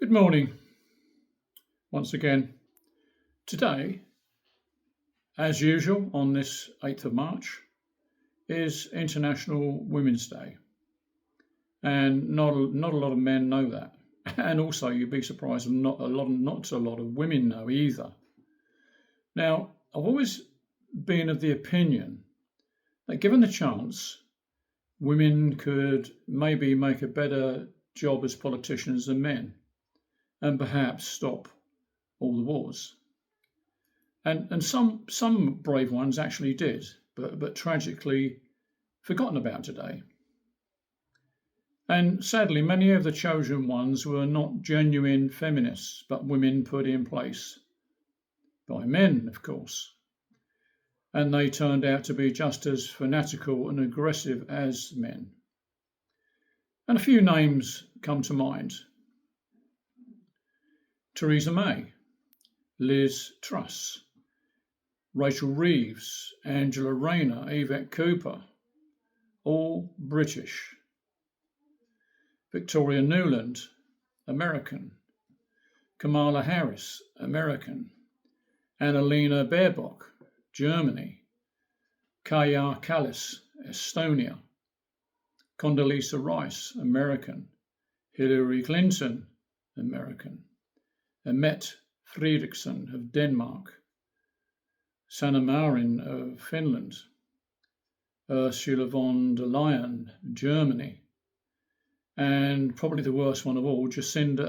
Good morning once again. Today, as usual, on this 8th of March, is International Women's Day. And not a lot of men know that. And also, you'd be surprised not a lot of women know either. Now, I've always been of the opinion that given the chance, women could maybe make a better job as politicians than men and perhaps stop all the wars. And some brave ones actually did, but tragically forgotten about today. And sadly, many of the chosen ones were not genuine feminists, but women put in place by men, of course. And they turned out to be just as fanatical and aggressive as men. And a few names come to mind: Theresa May, Liz Truss, Rachel Reeves, Angela Rayner, Yvette Cooper, all British. Victoria Nuland, American. Kamala Harris, American. Annalena Baerbock, Germany. Kaja Kallas, Estonia. Condoleezza Rice, American. Hillary Clinton, American. Mette Frederiksen of Denmark. Sanna Marin of Finland. Ursula von der Leyen, Germany. And probably the worst one of all, Jacinda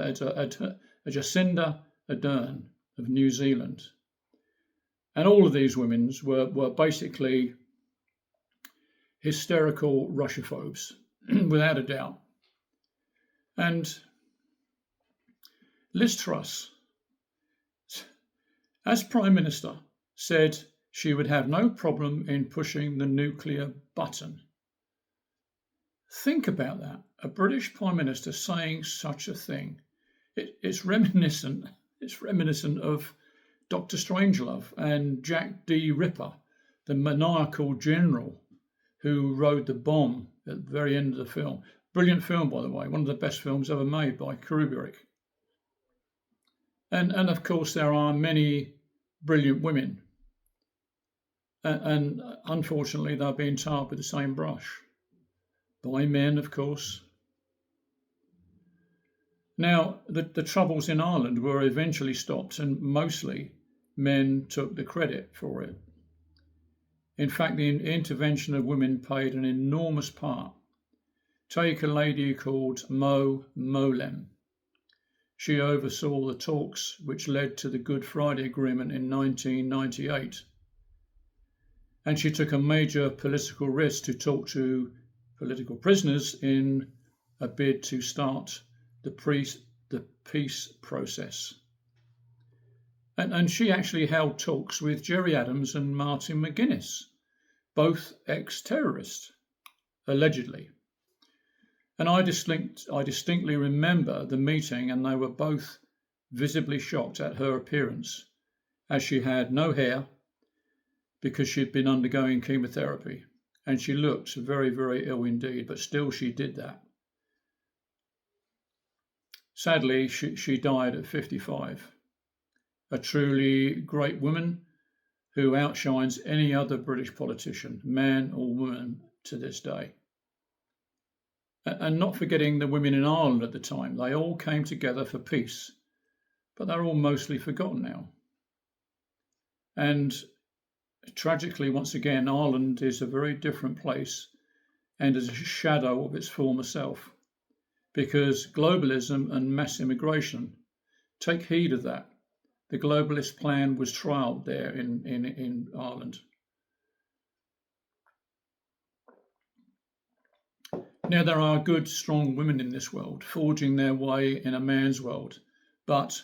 Ardern of New Zealand. And all of these women were basically hysterical Russophobes, without a doubt. And Liz Truss, as Prime Minister, said she would have no problem in pushing the nuclear button. Think about that. A British Prime Minister saying such a thing. It's reminiscent of Dr. Strangelove and Jack D. Ripper, the maniacal general who rode the bomb at the very end of the film. Brilliant film, by the way, one of the best films ever made by Kubrick. And of course, there are many brilliant women. And unfortunately, they're being tarred with the same brush. By men, of course. Now, the troubles in Ireland were eventually stopped, and mostly men took the credit for it. In fact, the intervention of women played an enormous part. Take a lady called Mo Molem. She oversaw the talks which led to the Good Friday Agreement in 1998. And she took a major political risk to talk to political prisoners in a bid to start the peace process. And she actually held talks with Gerry Adams and Martin McGuinness, both ex-terrorists, allegedly. And I distinctly remember the meeting, and they were both visibly shocked at her appearance, as she had no hair because she'd been undergoing chemotherapy. And she looked very, very ill indeed, but still she did that. Sadly, she died at 55. A truly great woman who outshines any other British politician, man or woman, to this day. And not forgetting the women in Ireland at the time. They all came together for peace, but they're all mostly forgotten now. And tragically, once again, Ireland is a very different place and is a shadow of its former self, because globalism and mass immigration, take heed of that. The globalist plan was trialled there in Ireland. Now, there are good, strong women in this world, forging their way in a man's world, but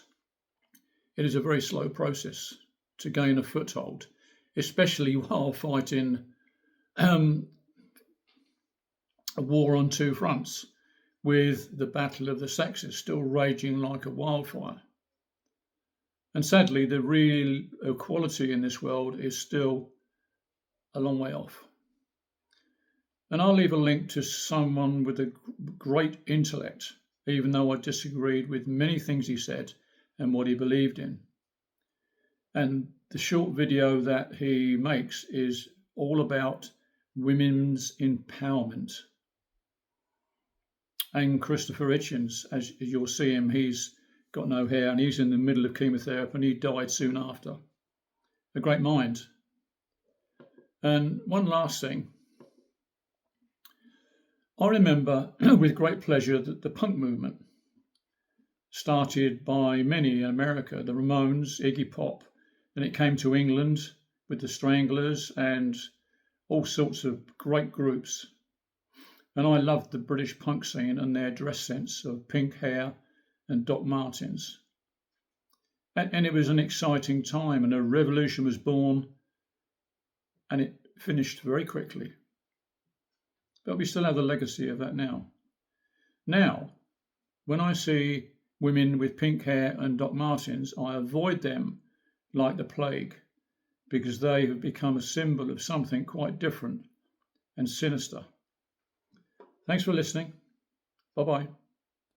it is a very slow process to gain a foothold, especially while fighting a war on two fronts, with the battle of the sexes still raging like a wildfire. And sadly, the real equality in this world is still a long way off. And I'll leave a link to someone with a great intellect even though I disagreed with many things he said and what he believed in. And the short video that he makes is all about women's empowerment. And Christopher Hitchens, as you'll see him, he's got no hair and he's in the middle of chemotherapy and he died soon after. A great mind. And one last thing. I remember with great pleasure that the punk movement, started by many in America, the Ramones, Iggy Pop, and it came to England with the Stranglers and all sorts of great groups. And I loved the British punk scene and their dress sense of pink hair and Doc Martens. And it was an exciting time, and a revolution was born, and it finished very quickly. But we still have the legacy of that now. Now, when I see women with pink hair and Doc Martens, I avoid them like the plague, because they have become a symbol of something quite different and sinister. Thanks for listening. Bye-bye.